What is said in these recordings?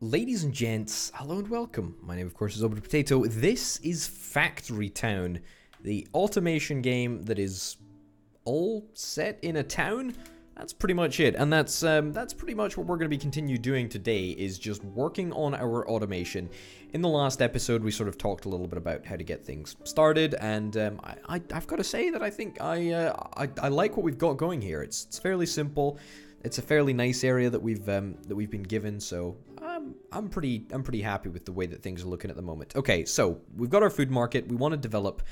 Ladies and gents, hello and welcome. My name, of course, is Open Potato. This is Factory Town, the automation game that is all set in a town. That's pretty much it, and that's pretty much what we're going to be continue doing today. Is just working on our automation. In the last episode, we sort of talked a little bit about how to get things started, and I've got to say that I think I like what we've got going here. It's fairly simple. It's a fairly nice area that we've been given, so I'm pretty happy with the way that things are looking at the moment. Okay, so we've got our food market. We want to develop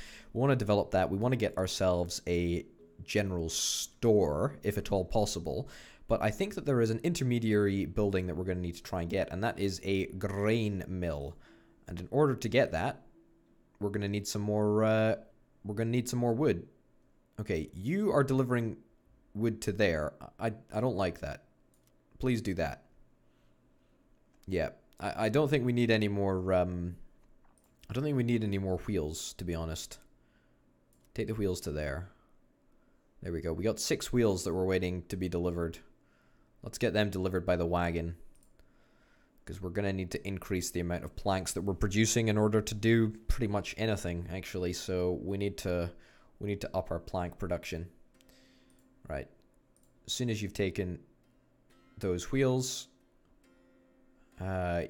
that. We want to get ourselves a general store, if at all possible. But I think that there is an intermediary building that we're going to need to try and get, and that is a grain mill. And in order to get that, we're going to need some more. We're going to need some more wood. Okay, you are delivering wood to there. I don't like that. Please do that. Yeah, I don't think we need any more. I don't think we need any more wheels, to be honest. Take the wheels to there. There we go. We got 6 wheels that were waiting to be delivered. Let's get them delivered by the wagon, because we're going to need to increase the amount of planks that we're producing in order to do pretty much anything, actually. So we need to up our plank production. Right. As soon as you've taken those wheels,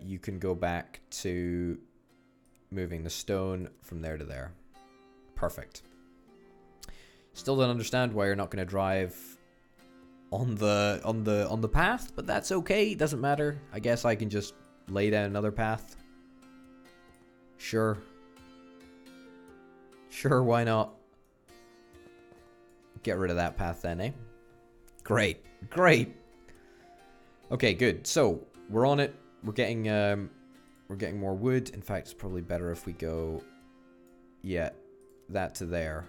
you can go back to moving the stone from there to there. Perfect. Still don't understand why you're not going to drive on the path, but that's okay. It doesn't matter. I guess I can just lay down another path. Sure. Sure, why not? Get rid of that path then, eh? Great. Great. Okay, good. So, we're on it. We're getting more wood. In fact, it's probably better if we go, yeah, that to there.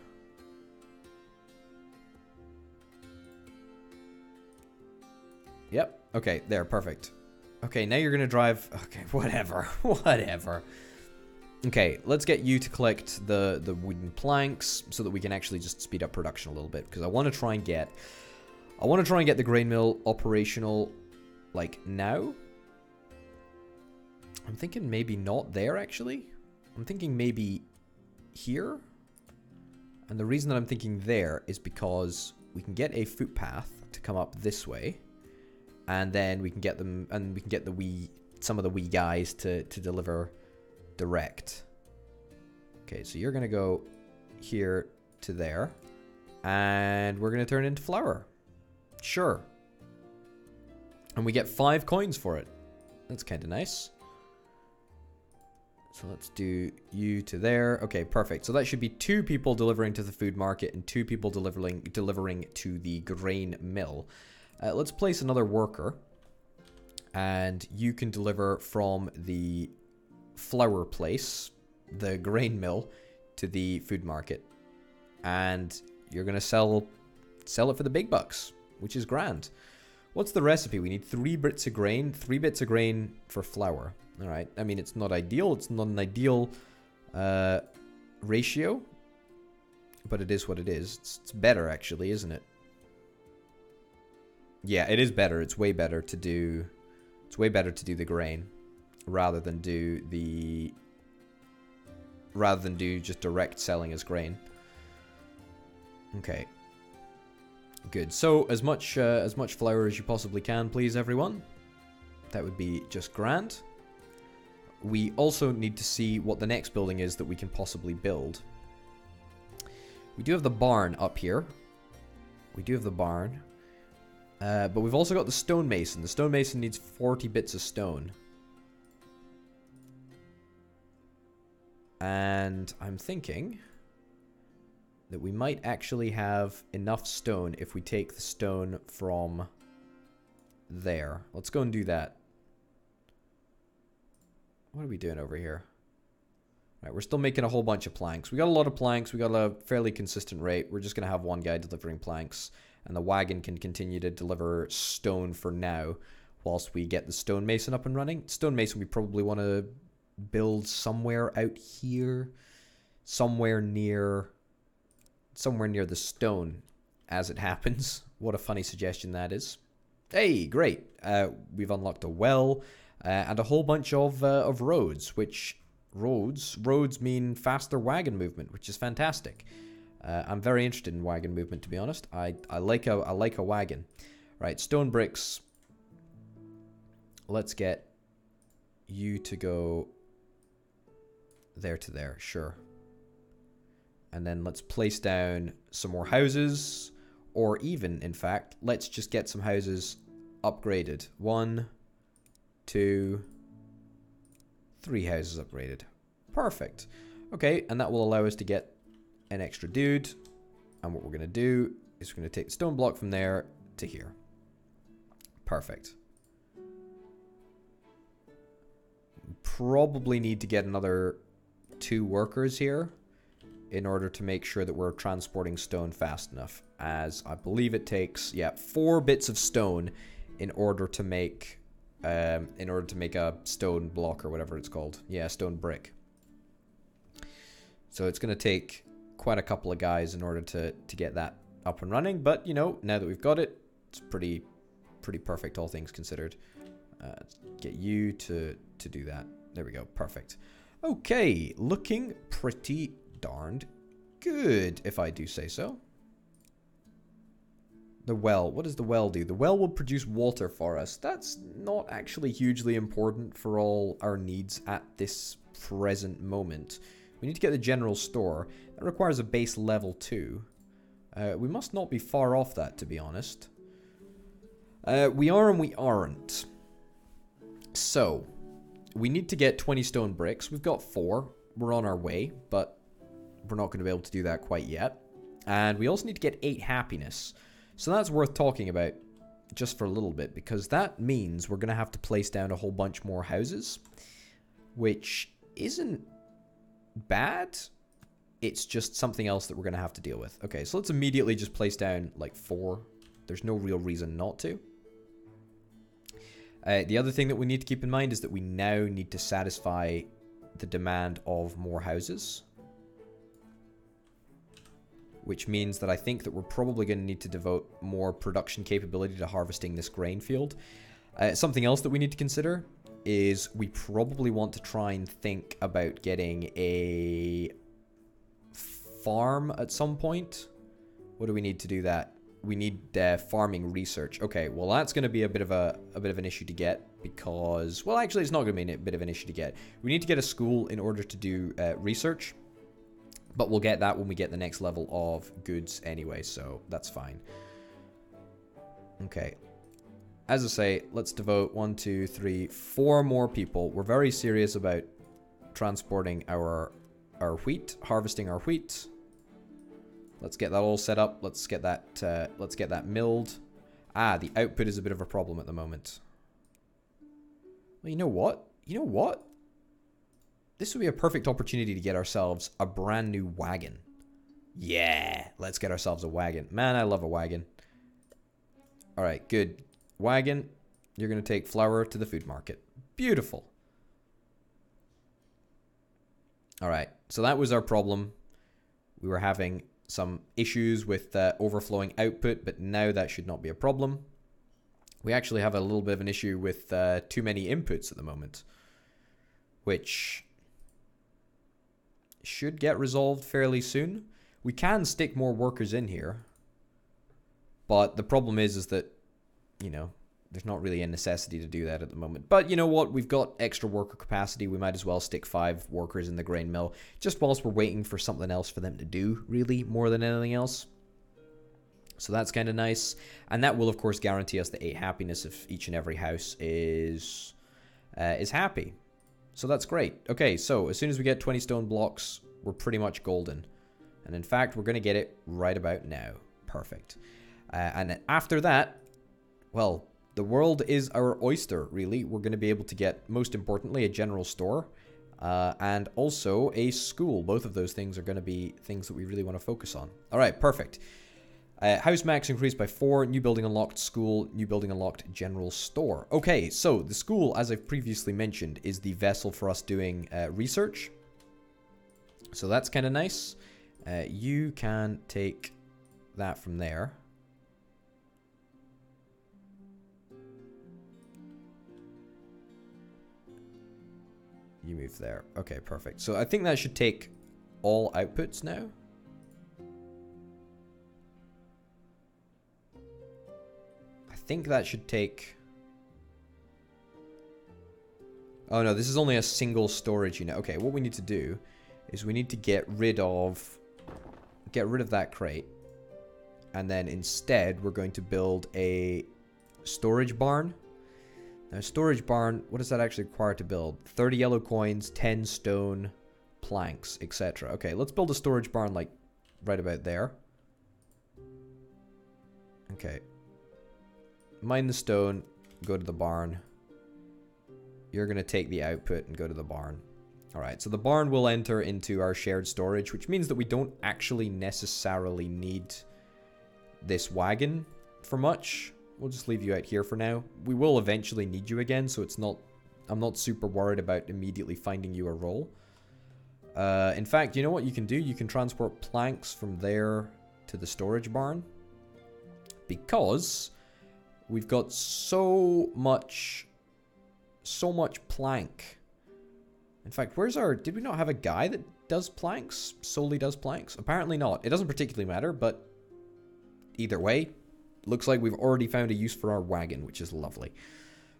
Yep. Okay, there, perfect. Okay, now you're gonna drive. Okay, whatever. Whatever. Okay, let's get you to collect the wooden planks so that we can actually just speed up production a little bit, because I want to try and get the grain mill operational like now. I'm thinking maybe not there, actually. I'm thinking maybe here. And the reason that I'm thinking there is because we can get a footpath to come up this way, and then we can get them, and we can get some of the wee guys to deliver direct. Okay, so you're gonna go here to there, and we're gonna turn into flour. Sure. And we get 5 coins for it. That's kind of nice. So let's do you to there. Okay, perfect. So that should be 2 people delivering to the food market and 2 people delivering to the grain mill. Let's place another worker, and you can deliver from the flour place, the grain mill, to the food market, and you're gonna sell it for the big bucks, which is grand. What's the recipe? We need 3 bits of grain, 3 bits of grain for flour. All right. I mean, it's not ideal. It's not an ideal ratio, but it is what it is. It's better, actually, isn't it? Yeah, it is better. It's way better to do. It's way better to do the grain rather than do just direct selling as grain. Okay. Good. So as much flour as you possibly can, please, everyone. That would be just grand. We also need to see what the next building is that we can possibly build. We do have the barn up here. We do have the barn. But we've also got the stonemason. The stonemason needs 40 bits of stone. And I'm thinking that we might actually have enough stone if we take the stone from there. Let's go and do that. What are we doing over here? Right, we're still making a whole bunch of planks. We got a lot of planks. We got a fairly consistent rate. We're just going to have one guy delivering planks, and the wagon can continue to deliver stone for now whilst we get the stonemason up and running. Stonemason we probably want to build somewhere out here, somewhere near the stone, as it happens. What a funny suggestion that is. Hey, great. We've unlocked a well and a whole bunch of roads, which roads mean faster wagon movement, which is fantastic. I'm very interested in wagon movement, to be honest. I like a wagon. Right, stone bricks. Let's get you to go there to there, sure. And then let's place down some more houses, or even, in fact, let's just get some houses upgraded. 1, 2, 3 houses upgraded. Perfect. Okay, and that will allow us to get an extra dude. And what we're going to do is we're going to take the stone block from there to here. Perfect. Probably need to get another 2 workers here in order to make sure that we're transporting stone fast enough, as I believe it takes 4 bits of stone in order to make a stone block or whatever it's called. Yeah, stone brick. So it's going to take quite a couple of guys in order to get that up and running, but you know, now that we've got it, it's pretty perfect, all things considered. Get you to do that. There we go. Perfect. Okay, looking pretty darned good, if I do say so. The well. What does the well do? The well will produce water for us. That's not actually hugely important for all our needs at this present moment. We need to get the general store. That requires a base level 2. We must not be far off that, to be honest. We are and we aren't. So, we need to get 20 stone bricks. We've got 4. We're on our way, but we're not going to be able to do that quite yet. And we also need to get 8 happiness. So that's worth talking about just for a little bit, because that means we're going to have to place down a whole bunch more houses, which isn't bad. It's just something else that we're going to have to deal with. Okay, so let's immediately just place down like 4. There's no real reason not to. The other thing that we need to keep in mind is that we now need to satisfy the demand of more houses, which means that I think that we're probably going to need to devote more production capability to harvesting this grain field. Something else that we need to consider is we probably want to try and think about getting a farm at some point. What do we need to do that? We need farming research. Okay, well that's going to be a bit of an issue to get, because, well, actually it's not going to be a bit of an issue to get. We need to get a school in order to do research, but we'll get that when we get the next level of goods anyway, so that's fine. Okay, as I say, let's devote 1, 2, 3, 4 more people. We're very serious about transporting our wheat, harvesting our wheat. Let's get that all set up. Let's get that milled. Ah, the output is a bit of a problem at the moment. Well, you know what? You know what? This would be a perfect opportunity to get ourselves a brand new wagon. Yeah, let's get ourselves a wagon. Man, I love a wagon. All right, good. Wagon, you're going to take flour to the food market. Beautiful. All right, so that was our problem. We were having some issues with overflowing output, but now that should not be a problem. We actually have a little bit of an issue with too many inputs at the moment, which should get resolved fairly soon. We can stick more workers in here, but the problem is that, you know, there's not really a necessity to do that at the moment. But you know what? We've got extra worker capacity. We might as well stick 5 workers in the grain mill, just whilst we're waiting for something else for them to do, really, more than anything else. So that's kind of nice. And that will, of course, guarantee us the 8 happiness if each and every house is happy. So that's great. Okay, so as soon as we get 20 stone blocks, we're pretty much golden. And in fact, we're going to get it right about now. Perfect. And then after that, well, the world is our oyster, really. We're going to be able to get, most importantly, a general store and also a school. Both of those things are going to be things that we really want to focus on. All right, perfect. House max increased by 4. New building unlocked, school. New building unlocked, general store. Okay, so the school, as I've previously mentioned, is the vessel for us doing research. So that's kind of nice. You can take that from there. You move there. Okay, perfect. So I think that should take all outputs now. I think that should take... Oh no, this is only a single storage unit. Okay, what we need to do is we need to get rid of that crate. And then instead, we're going to build a storage barn. Now, storage barn, what does that actually require to build? 30 yellow coins, 10 stone, planks, etc. Okay, let's build a storage barn, like, right about there. Okay. Mine the stone, go to the barn. You're going to take the output and go to the barn. Alright, so the barn will enter into our shared storage, which means that we don't actually necessarily need this wagon for much. We'll just leave you out here for now. We will eventually need you again, so it's not... I'm not super worried about immediately finding you a role. In fact, you know what you can do? You can transport planks from there to the storage barn. Because we've got so much plank. In fact, where's our... Did we not have a guy that does planks? Solely does planks? Apparently not. It doesn't particularly matter, but either way, looks like we've already found a use for our wagon, which is lovely.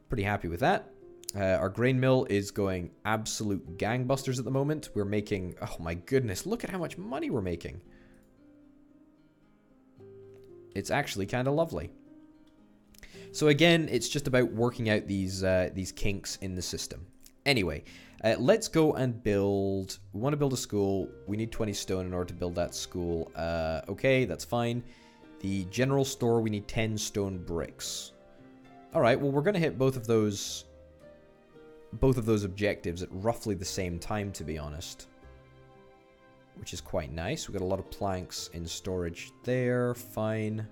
Pretty happy with that. Our grain mill is going absolute gangbusters at the moment. We're making... Oh my goodness, look at how much money we're making. It's actually kind of lovely. So again, it's just about working out these kinks in the system. Anyway, let's go and build... We want to build a school. We need 20 stone in order to build that school. Okay, that's fine. The general store, we need 10 stone bricks. Alright, well, we're going to hit both of those objectives at roughly the same time, to be honest. Which is quite nice. We've got a lot of planks in storage there. Fine.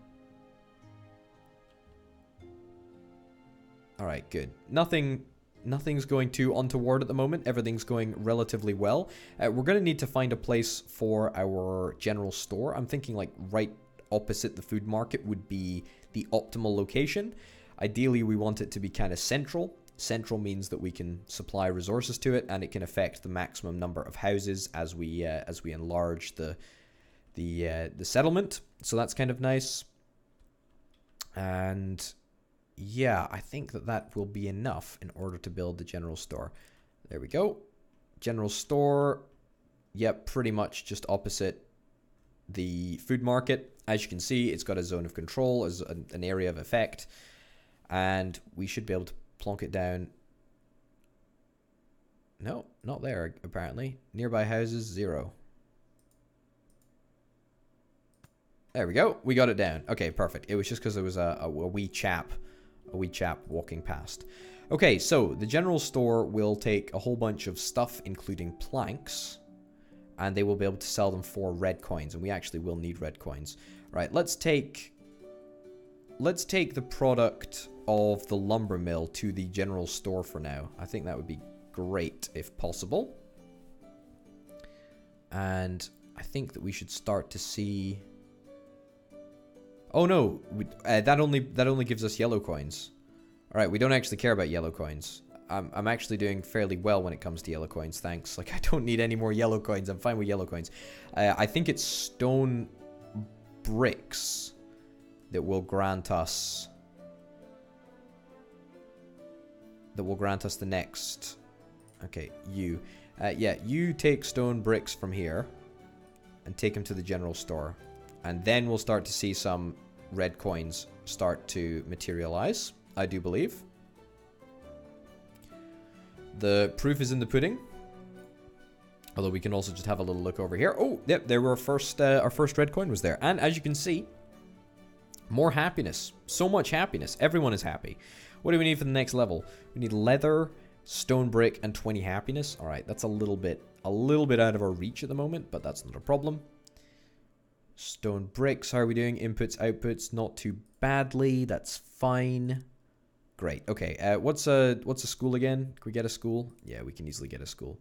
Alright, good. Nothing's going too untoward at the moment. Everything's going relatively well. We're going to need to find a place for our general store. I'm thinking like right opposite the food market would be the optimal location. Ideally, we want it to be kind of central. Central means that we can supply resources to it, and it can affect the maximum number of houses as we enlarge the settlement. So that's kind of nice. And yeah, I think that will be enough in order to build the general store. There we go. General store. Yep, pretty much just opposite the food market. As you can see, it's got a zone of control as an area of effect. And we should be able to plonk it down. No, not there, apparently. Nearby houses, 0. There we go. We got it down. Okay, perfect. It was just because there was a wee chap walking past. Okay, so the general store will take a whole bunch of stuff, including planks, and they will be able to sell them for red coins, and we actually will need red coins. Right, let's take the product of the lumber mill to the general store for now. I think that would be great if possible. And I think that we should start to see... Oh no, that only gives us yellow coins. All right, we don't actually care about yellow coins. I'm actually doing fairly well when it comes to yellow coins, thanks. Like, I don't need any more yellow coins. I'm fine with yellow coins. I think it's stone bricks that will grant us... the next... Okay, you. Yeah, you take stone bricks from here and take them to the general store. And then we'll start to see some red coins start to materialize, I do believe. The proof is in the pudding. Although we can also just have a little look over here. Oh, yep, there were our first red coin was there. And as you can see, more happiness. So much happiness. Everyone is happy. What do we need for the next level? We need leather, stone brick, and 20 happiness. All right, that's a little bit out of our reach at the moment, but that's not a problem. Stone bricks, how are we doing? Inputs, outputs, not too badly. That's fine. Great. Okay, what's a school again? Can we get a school? Yeah, we can easily get a school.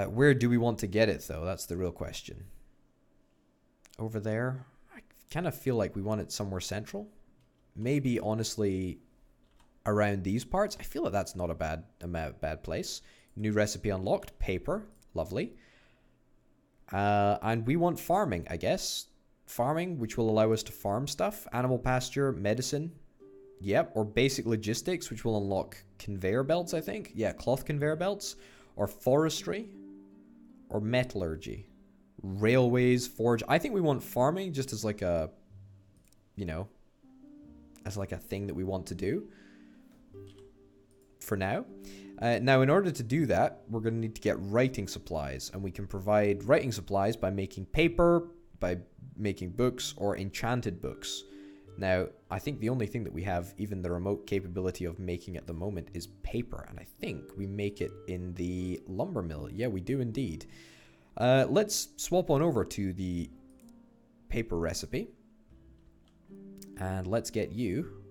Where do we want to get it, though? That's the real question. Over there? I kind of feel like we want it somewhere central. Maybe, honestly, around these parts. I feel like that's not a bad place. New recipe unlocked. Paper. Lovely. And we want farming, I guess. Farming, which will allow us to farm stuff. Animal pasture, medicine. Yep, or basic logistics, which will unlock conveyor belts, I think. Yeah, cloth conveyor belts. Or forestry. Or metallurgy. Railways, forge. I think we want farming just as like a, you know, as like a thing that we want to do. For now. Now, in order to do that, we're going to need to get writing supplies. And we can provide writing supplies by making paper, by making books, or enchanted books. Now, I think the only thing that we have even the remote capability of making at the moment is paper. And I think we make it in the lumber mill. Yeah, we do indeed. Let's swap on over to the paper recipe. And let's get you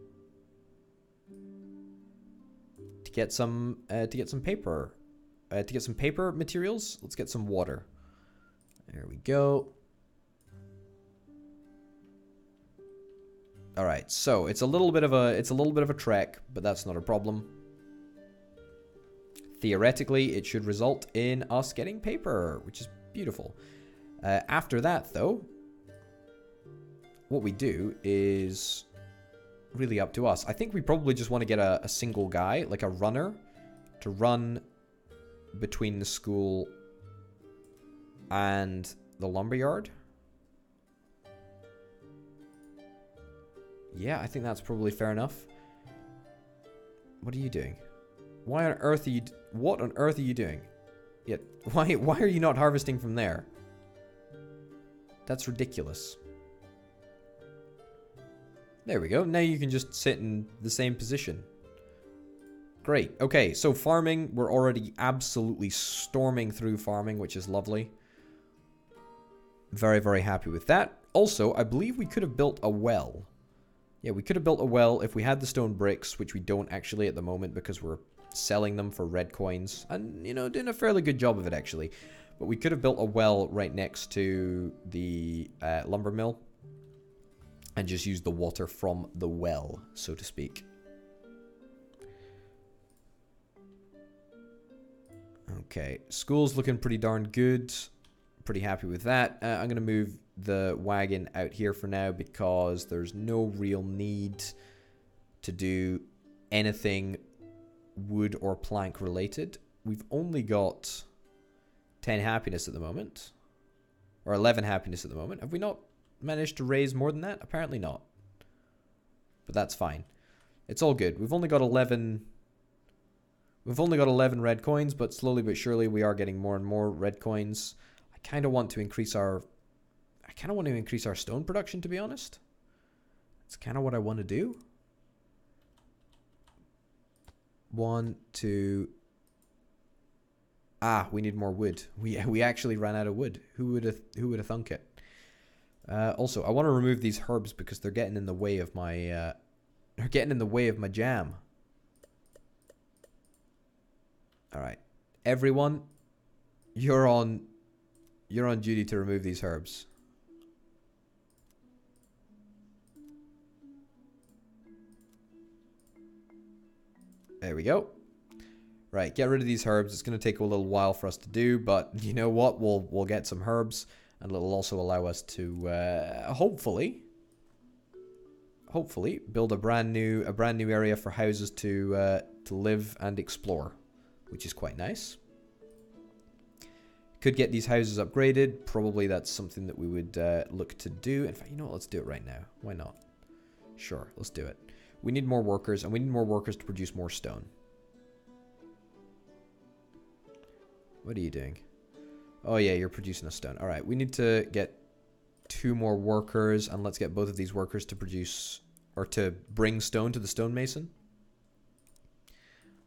to get some paper. To get some paper materials, let's get some water. There we go. All right, so it's a little bit of a trek, but that's not a problem. Theoretically, it should result in us getting paper, which is beautiful. After that, though, what we do is really up to us. I think we probably just want to get a single guy, like a runner, to run between the school and the lumberyard. Yeah, I think that's probably fair enough. What are you doing? Why on earth are you... What on earth are you doing? Yeah, why are you not harvesting from there? That's ridiculous. There we go. Now you can just sit in the same position. Great. Okay, so farming. We're already absolutely storming through farming, which is lovely. Very, very happy with that. Also, I believe we could have built a well. Yeah, we could have built a well if we had the stone bricks, which we don't actually at the moment because we're selling them for red coins. And, you know, doing a fairly good job of it, actually. But we could have built a well right next to the lumber mill. And just used the water from the well, so to speak. Okay, school's looking pretty darn good. Pretty happy with that. I'm going to move the wagon out here for now because there's no real need to do anything wood or plank related. We've only got 10 happiness at the moment. Or 11 happiness at the moment. Have we not managed to raise more than that? Apparently not. But that's fine. It's all good. We've only got 11 red coins, but slowly but surely we are getting more and more red coins. I kind of want to increase our stone production, to be honest. That's kind of what I want to do. 1, 2. Ah, we need more wood. We actually ran out of wood. Who would have thunk it? Also, I want to remove these herbs because they're getting in the way of my jam. All right, everyone, you're on duty to remove these herbs. There we go. Right, get rid of these herbs. It's going to take a little while for us to do, but you know what? We'll get some herbs, and it'll also allow us to hopefully build a brand new area for houses to live and explore, which is quite nice. Could get these houses upgraded. Probably that's something that we would look to do. In fact, you know what? Let's do it right now. Why not? Sure, let's do it. We need more workers, and we need more workers to produce more stone. What are you doing? Oh yeah, you're producing a stone. All right, we need to get 2 more workers, and let's get both of these workers to produce or to bring stone to the stonemason.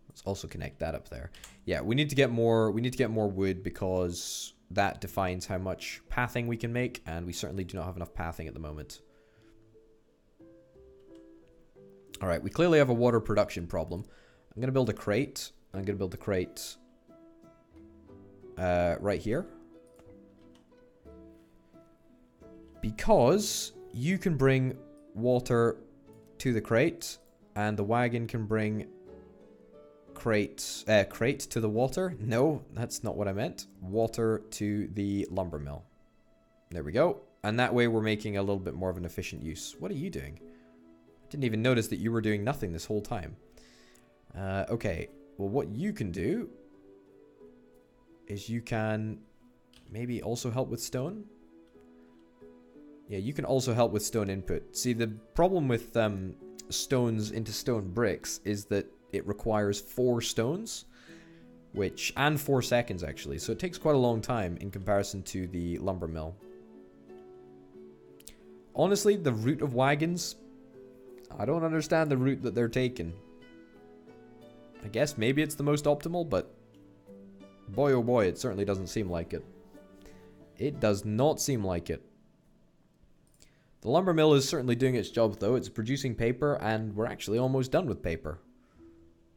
Let's also connect that up there. Yeah, we need to get more. We need to get more wood because that defines how much pathing we can make, and we certainly do not have enough pathing at the moment. All right, we clearly have a water production problem. I'm gonna build a crate. I'm gonna build the crate right here. Because you can bring water to the crate And the wagon can bring crate to the water. No, that's not what I meant. Water to the lumber mill. There we go. And that way we're making a little bit more of an efficient use. What are you doing? Didn't even notice that you were doing nothing this whole time. Okay. Well, what you can do is you can maybe also help with stone. Yeah, you can also help with stone input. See, the problem with stones into stone bricks is that it requires 4 stones, and 4 seconds actually. So it takes quite a long time in comparison to the lumber mill. Honestly, the route of wagons, I don't understand the route that they're taking. I guess maybe it's the most optimal, but boy oh boy, it certainly doesn't seem like it. It does not seem like it. The lumber mill is certainly doing its job though. It's producing paper and we're actually almost done with paper.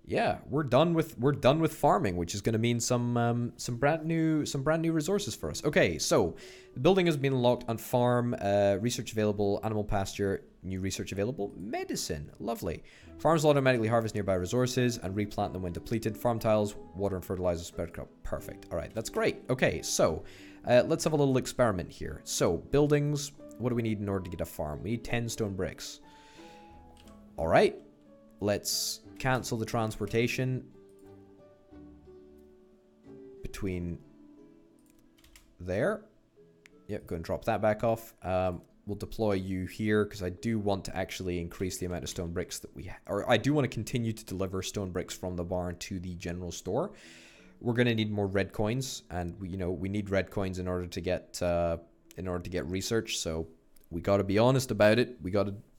Yeah, we're done with farming, which is going to mean some brand new resources for us. Okay, so the building has been unlocked on farm, research available, animal pasture, new research available, medicine, lovely. Farms will automatically harvest nearby resources and replant them when depleted. Farm tiles, water and fertilizer, spread crop, perfect. All right, that's great. Okay, so let's have a little experiment here. So buildings, what do we need in order to get a farm? We need 10 stone bricks. All right, let's cancel the transportation between there. Yep, go and drop that back off. We'll deploy you here because I do want to actually increase the amount of stone bricks that we have. Or I do want to continue to deliver stone bricks from the barn to the general store. We're going to need more red coins, and we need red coins in order to get research. So we got to be honest about it.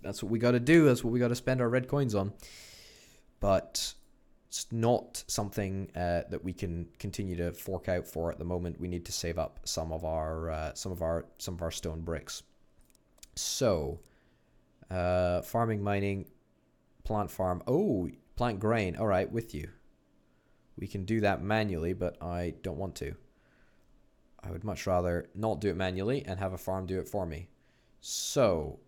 That's what we got to do. That's what we got to spend our red coins on. But it's not something that we can continue to fork out for at the moment. We need to save up some of our stone bricks. So, farming, mining, plant farm. Oh, plant grain. All right, with you. We can do that manually, but I don't want to. I would much rather not do it manually and have a farm do it for me. So,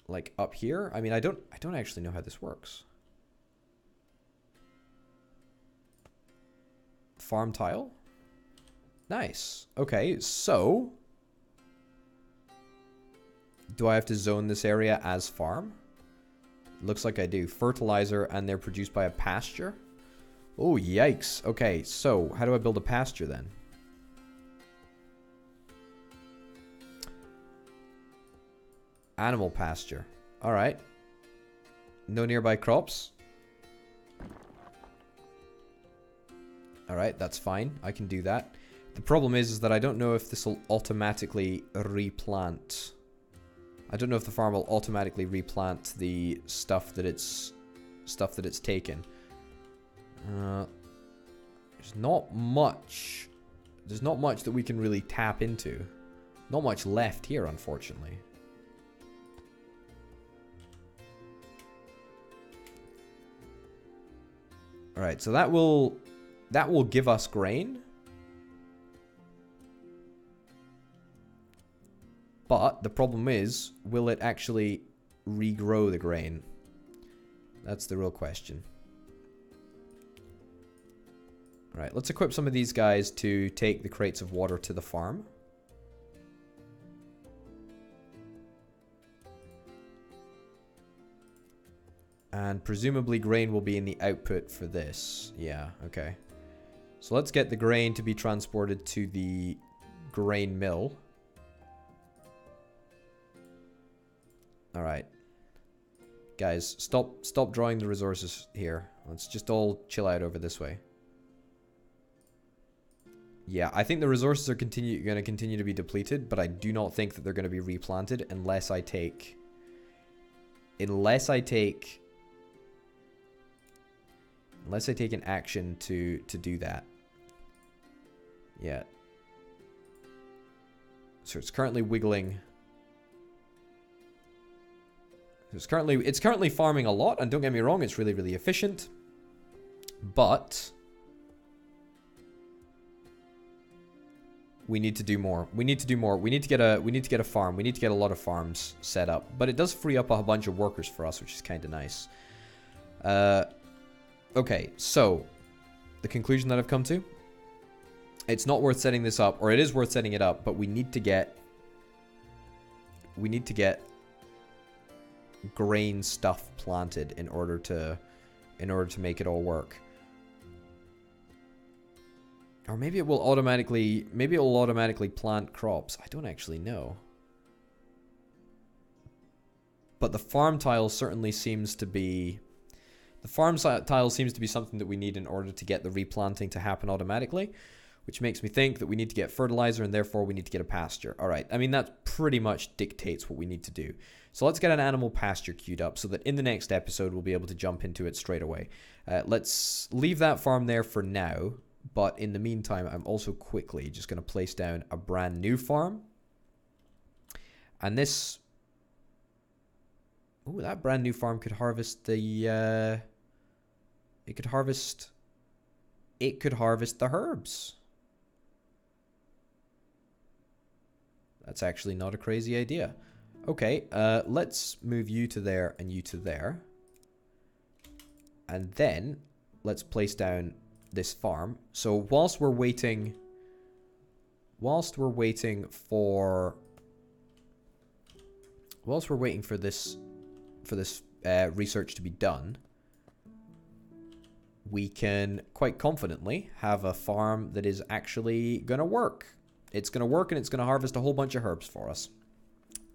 like up here. I mean, I don't actually know how this works. Farm tile. Nice. Okay, so do I have to zone this area as farm? Looks like I do. Fertilizer, and they're produced by a pasture. Oh, yikes. Okay, so how do I build a pasture then? Animal pasture. All right. No nearby crops. All right, that's fine. I can do that. The problem is that I don't know if this will automatically replant. I don't know if the farm will automatically replant the stuff that it's taken. There's not much that we can really tap into. Not much left here, unfortunately. All right, so that will give us grain. But the problem is, will it actually regrow the grain? That's the real question. All right, let's equip some of these guys to take the crates of water to the farm. And presumably grain will be in the output for this. Yeah, okay. So let's get the grain to be transported to the grain mill. All right. Guys, stop drawing the resources here. Let's just all chill out over this way. Yeah, I think the resources are going to continue to be depleted, but I do not think that they're going to be replanted unless I take an action to do that. Yeah. So it's currently wiggling. It's currently farming a lot, and don't get me wrong, it's really, really efficient. But We need to do more. We need to do more. We need to get a farm. We need to get a lot of farms set up. But it does free up a bunch of workers for us, which is kind of nice. Okay, so the conclusion that I've come to, it's not worth setting this up, or it is worth setting it up, but we need to get grain stuff planted in order to make it all work. Or maybe it will automatically plant crops. I don't actually know. But the farm tile certainly seems to be... The farm tile seems to be something that we need in order to get the replanting to happen automatically. Which makes me think that we need to get fertilizer and therefore we need to get a pasture. Alright, I mean that pretty much dictates what we need to do. So let's get an animal pasture queued up so that in the next episode we'll be able to jump into it straight away. Let's leave that farm there for now. But in the meantime, I'm also quickly just going to place down a brand new farm. And this... Oh, that brand new farm could harvest the... It could harvest the herbs. That's actually not a crazy idea. Okay, let's move you to there and you to there. And then let's place down this farm. So whilst we're waiting for this research to be done, we can quite confidently have a farm that is actually gonna work. It's gonna work and it's gonna harvest a whole bunch of herbs for us.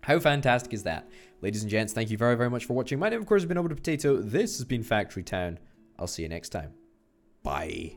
How fantastic is that? Ladies and gents, thank you very, very much for watching. My name, of course, has been Over the Potato. This has been Factory Town. I'll see you next time. Bye.